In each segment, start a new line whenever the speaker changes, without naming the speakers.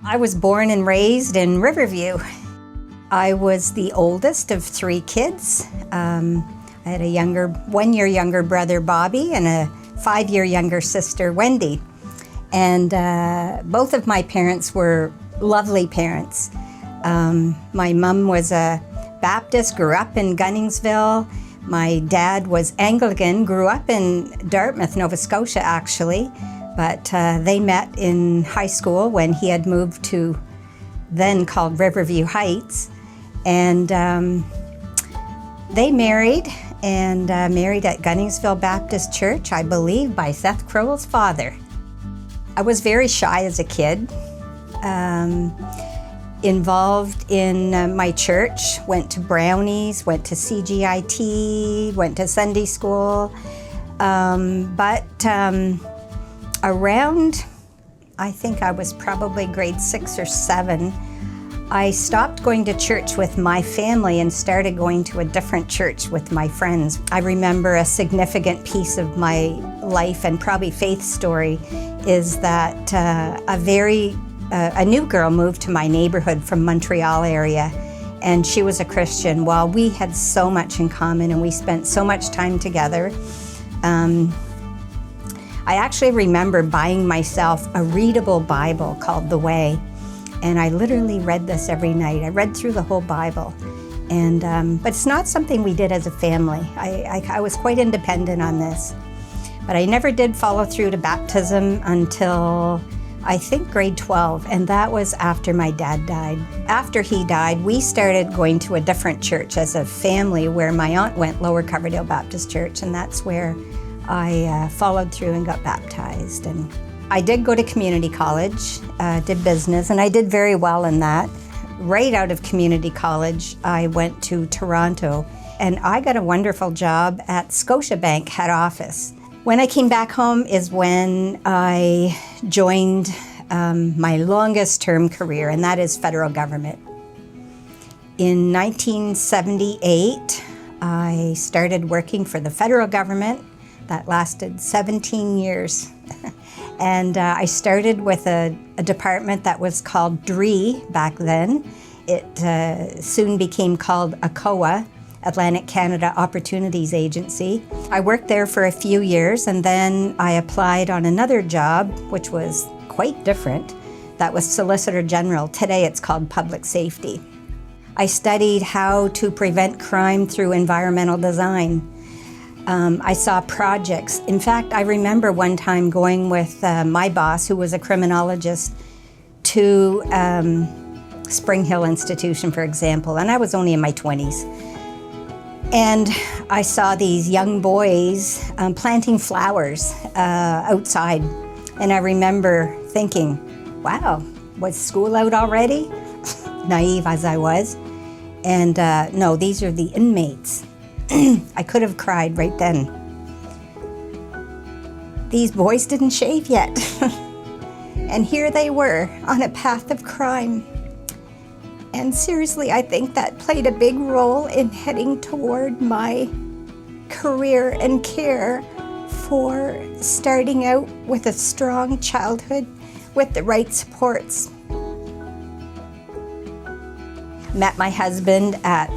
I was born and raised in Riverview. I was the oldest of 3 kids. I had a 1-year younger brother, Bobby, and a 5-year younger sister, Wendy. And both of my parents were lovely parents. My mom was a Baptist, grew up in Gunningsville. My dad was Anglican, grew up in Dartmouth, Nova Scotia, actually. But they met in high school when he had moved to then called Riverview Heights. And they married, and married at Gunningsville Baptist Church, I believe, by Seth Crowell's father. I was very shy as a kid, involved in my church, went to Brownies, went to CGIT, went to Sunday school, around, I think I was probably grade 6 or 7, I stopped going to church with my family and started going to a different church with my friends. I remember a significant piece of my life and probably faith story is that a new girl moved to my neighborhood from Montreal area, and she was a Christian. While we had so much in common and we spent so much time together, I actually remember buying myself a readable Bible called The Way, and I literally read this every night. I read through the whole Bible, and but it's not something we did as a family. I was quite independent on this, but I never did follow through to baptism until I think grade 12, and that was after my dad died. After he died, we started going to a different church as a family where my aunt went, Lower Coverdale Baptist Church, and that's where I followed through and got baptized. And I did go to community college, did business, and I did very well in that. Right out of community college, I went to Toronto, and I got a wonderful job at Scotiabank head office. When I came back home is when I joined my longest term career, and that is federal government. In 1978, I started working for the federal government. That lasted 17 years. And I started with a department that was called DRE back then. It soon became called ACOA, Atlantic Canada Opportunities Agency. I worked there for a few years, and then I applied on another job, which was quite different. That was Solicitor General. Today it's called Public Safety. I studied how to prevent crime through environmental design. I saw projects. In fact, I remember one time going with my boss, who was a criminologist, to Spring Hill Institution, for example, and I was only in my 20s. And I saw these young boys planting flowers outside, and I remember thinking, wow, was school out already? Naive as I was. And no, these are the inmates. I could have cried right then. These boys didn't shave yet. And here they were on a path of crime. And seriously, I think that played a big role in heading toward my career and care for starting out with a strong childhood with the right supports. Met my husband at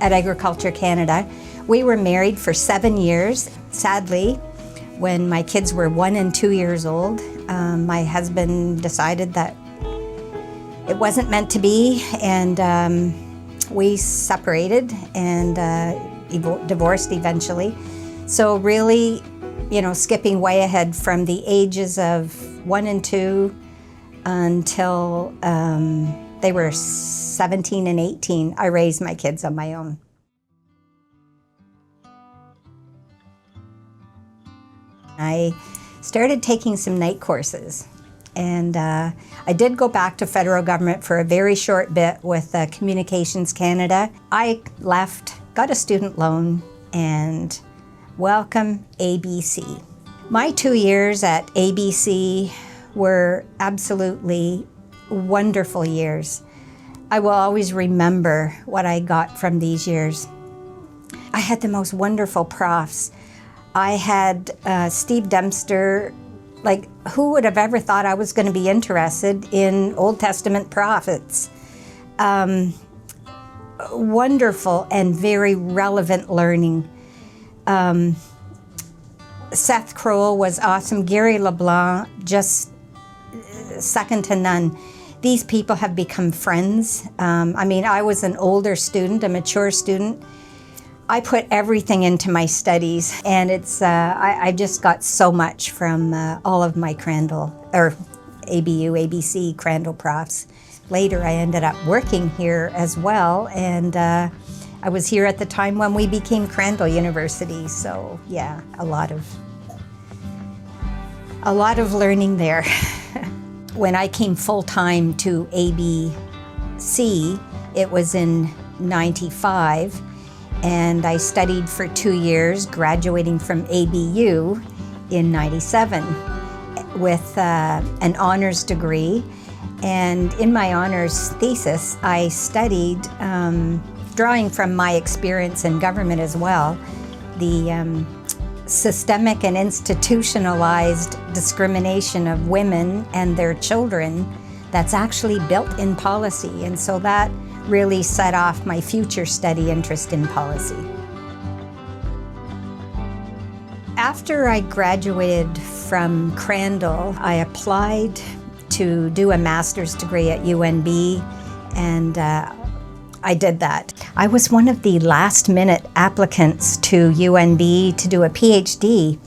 Agriculture Canada. We were married for 7 years. Sadly, when my kids were 1 and 2 years old, my husband decided that it wasn't meant to be, and we separated and divorced eventually. So really, skipping way ahead from the ages of 1 and 2 until they were 17 and 18, I raised my kids on my own. I started taking some night courses, and I did go back to federal government for a very short bit with Communications Canada. I left, got a student loan, and welcome ABC. My 2 years at ABC were absolutely wonderful years. I will always remember what I got from these years. I had the most wonderful profs. I had Steve Dempster Like, who would have ever thought I was going to be interested in Old Testament prophets? Wonderful and very relevant learning. Seth Kroll was awesome. Gary LeBlanc, just second to none. These people have become friends. I was an older student, a mature student. I put everything into my studies, and I just got so much from all of my Crandall, or ABU, ABC, Crandall profs. Later, I ended up working here as well, and I was here at the time when we became Crandall University. So yeah, a lot of learning there. When I came full-time to ABC, it was in '95, and I studied for 2 years, graduating from ABU in '97 with an honors degree. And in my honors thesis, I studied, drawing from my experience in government as well, the systemic and institutionalized discrimination of women and their children that's actually built in policy. And so that really set off my future study interest in policy. After I graduated from Crandall, I applied to do a master's degree at UNB, and I did that. I was one of the last-minute applicants to UNB to do a PhD,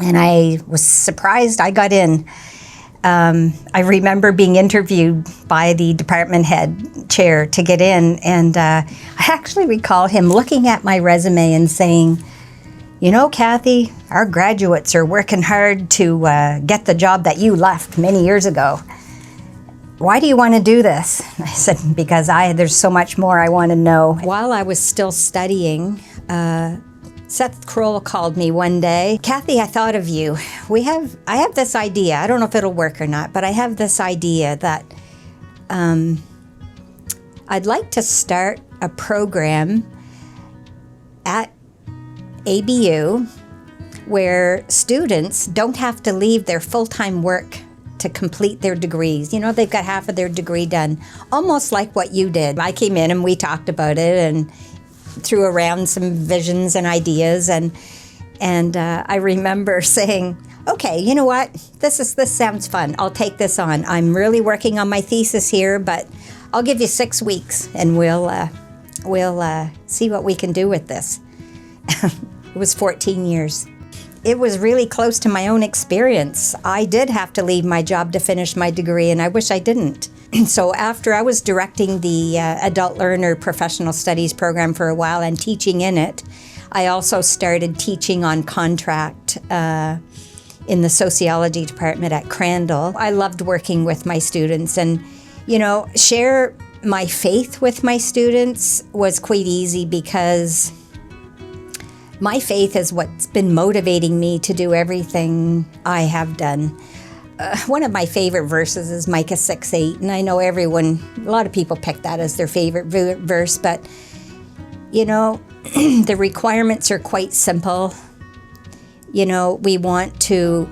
and I was surprised I got in. I remember being interviewed by the department head chair to get in, and I actually recall him looking at my resume and saying, "You know, Cathy, our graduates are working hard to get the job that you left many years ago. Why do you want to do this?" I said, "Because there's so much more I want to know." While I was still studying, Seth Kroll called me one day. "Cathy, I thought of you. I have this idea. I don't know if it'll work or not, but I have this idea that I'd like to start a program at ABU where students don't have to leave their full-time work to complete their degrees. You know, they've got half of their degree done, almost like what you did." I came in and we talked about it and threw around some visions and ideas, and I remember saying, "Okay, you know what? This sounds fun. I'll take this on. I'm really working on my thesis here, but I'll give you 6 weeks and we'll see what we can do with this." It was 14 years. It was really close to my own experience. I did have to leave my job to finish my degree, and I wish I didn't. So after I was directing the Adult Learner Professional Studies program for a while and teaching in it, I also started teaching on contract in the sociology department at Crandall. I loved working with my students, and, share my faith with my students was quite easy because my faith is what's been motivating me to do everything I have done. One of my favorite verses is Micah 6:8, and I know a lot of people pick that as their favorite verse, but, the requirements are quite simple. We want to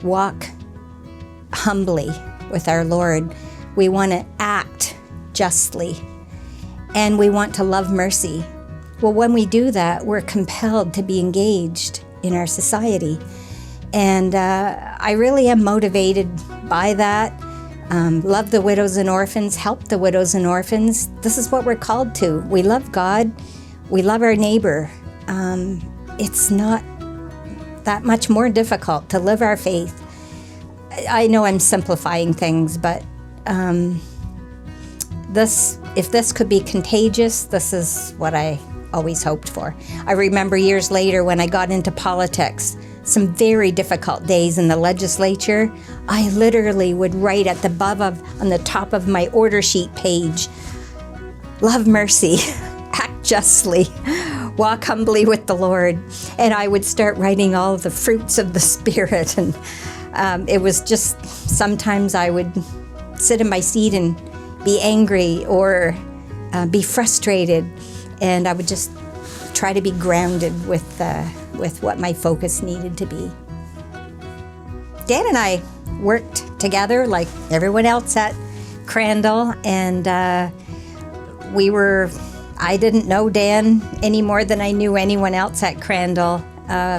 walk humbly with our Lord. We want to act justly, and we want to love mercy. Well, when we do that, we're compelled to be engaged in our society. And I really am motivated by that. Love the widows and orphans, help the widows and orphans. This is what we're called to. We love God. We love our neighbor. It's not that much more difficult to live our faith. I know I'm simplifying things, but if this could be contagious, this is what I always hoped for. I remember years later when I got into politics, some very difficult days in the legislature, I literally would write on the top of my order sheet page, "Love mercy, act justly, walk humbly with the Lord." And I would start writing all the fruits of the Spirit. And it was just, sometimes I would sit in my seat and be angry or be frustrated. And I would just try to be grounded with what my focus needed to be. Dan and I worked together like everyone else at Crandall, and I didn't know Dan any more than I knew anyone else at Crandall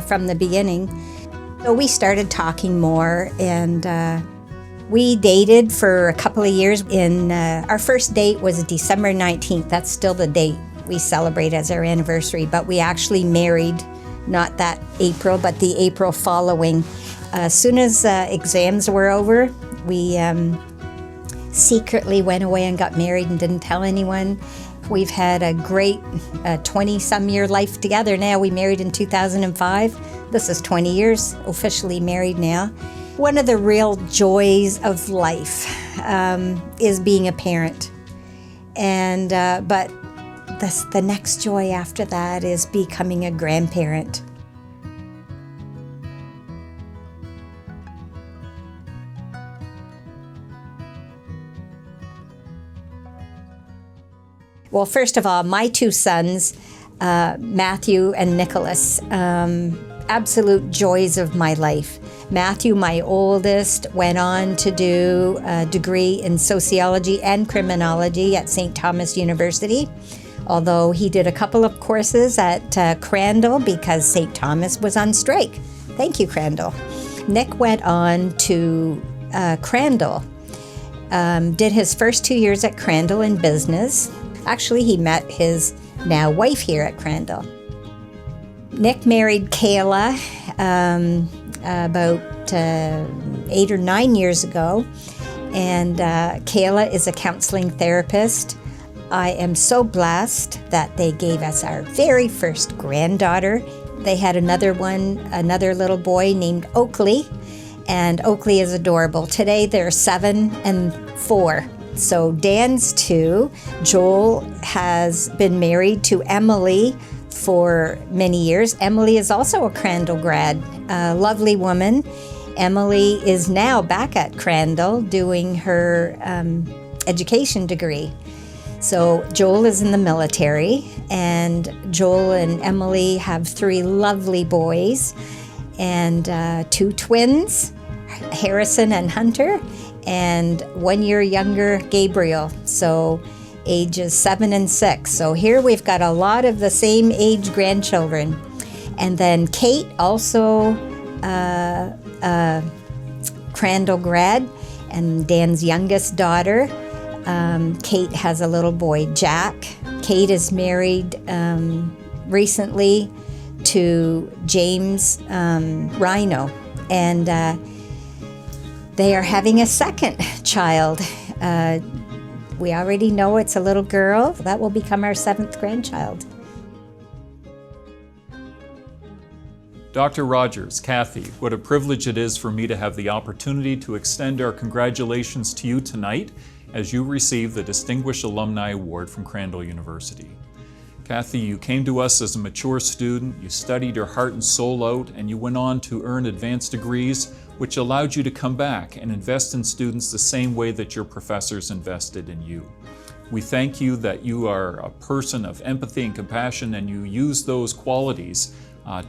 from the beginning. So we started talking more, and we dated for a couple of years. Our first date was December 19th. That's still the date we celebrate as our anniversary, but we actually married not that April, but the April following. As soon as exams were over, we secretly went away and got married and didn't tell anyone. We've had a great 20-some year life together now. We married in 2005. This is 20 years, officially married now. One of the real joys of life is being a parent. And but the next joy after that is becoming a grandparent. Well, first of all, my two sons, Matthew and Nicholas, absolute joys of my life. Matthew, my oldest, went on to do a degree in sociology and criminology at St. Thomas University, although he did a couple of courses at Crandall because St. Thomas was on strike. Thank you, Crandall. Nick went on to Crandall, did his first 2 years at Crandall in business. Actually, he met his now wife here at Crandall. Nick married Kayla about 8 or 9 years ago, and Kayla is a counseling therapist. I am so blessed that they gave us our very first granddaughter. They had another little boy named Oakley, and Oakley is adorable. Today they're 7 and 4. So Dan's two. Joel has been married to Emily for many years. Emily is also a Crandall grad, a lovely woman. Emily is now back at Crandall doing her education degree. So Joel is in the military, and Joel and Emily have 3 lovely boys and 2 twins, Harrison and Hunter, and 1 year younger, Gabriel, so ages 7 and 6. So here we've got a lot of the same age grandchildren. And then Kate, also Crandall grad, and Dan's youngest daughter. Kate has a little boy, Jack. Kate is married recently to James Rhino, and they are having a second child. We already know it's a little girl. That will become our 7th grandchild.
Dr. Rogers, Cathy, what a privilege it is for me to have the opportunity to extend our congratulations to you tonight as you receive the Distinguished Alumni Award from Crandall University. Cathy, you came to us as a mature student, you studied your heart and soul out, and you went on to earn advanced degrees, which allowed you to come back and invest in students the same way that your professors invested in you. We thank you that you are a person of empathy and compassion, and you use those qualities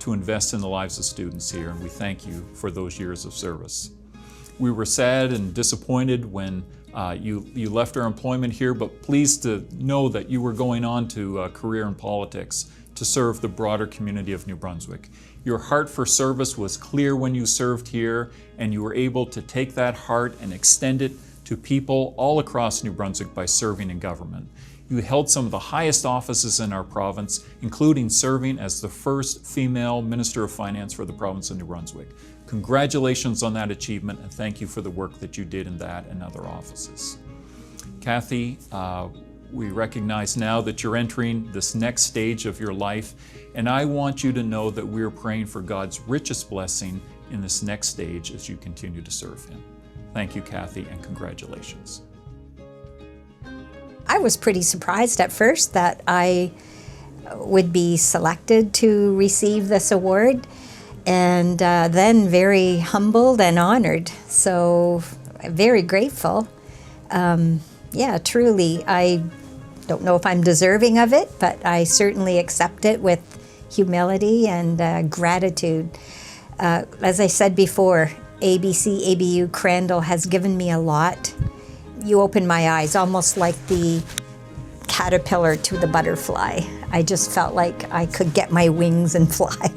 to invest in the lives of students here, and we thank you for those years of service. We were sad and disappointed when you left our employment here, but pleased to know that you were going on to a career in politics to serve the broader community of New Brunswick. Your heart for service was clear when you served here, and you were able to take that heart and extend it to people all across New Brunswick by serving in government. You held some of the highest offices in our province, including serving as the first female Minister of Finance for the province of New Brunswick. Congratulations on that achievement, and thank you for the work that you did in that and other offices. Cathy, we recognize now that you're entering this next stage of your life, and I want you to know that we're praying for God's richest blessing in this next stage as you continue to serve Him. Thank you, Cathy, and congratulations.
I was pretty surprised at first that I would be selected to receive this award, and then very humbled and honored. So very grateful. Yeah, truly, I don't know if I'm deserving of it, but I certainly accept it with humility and gratitude. As I said before, ABC, ABU, Crandall has given me a lot. You opened my eyes, almost like the caterpillar to the butterfly. I just felt like I could get my wings and fly.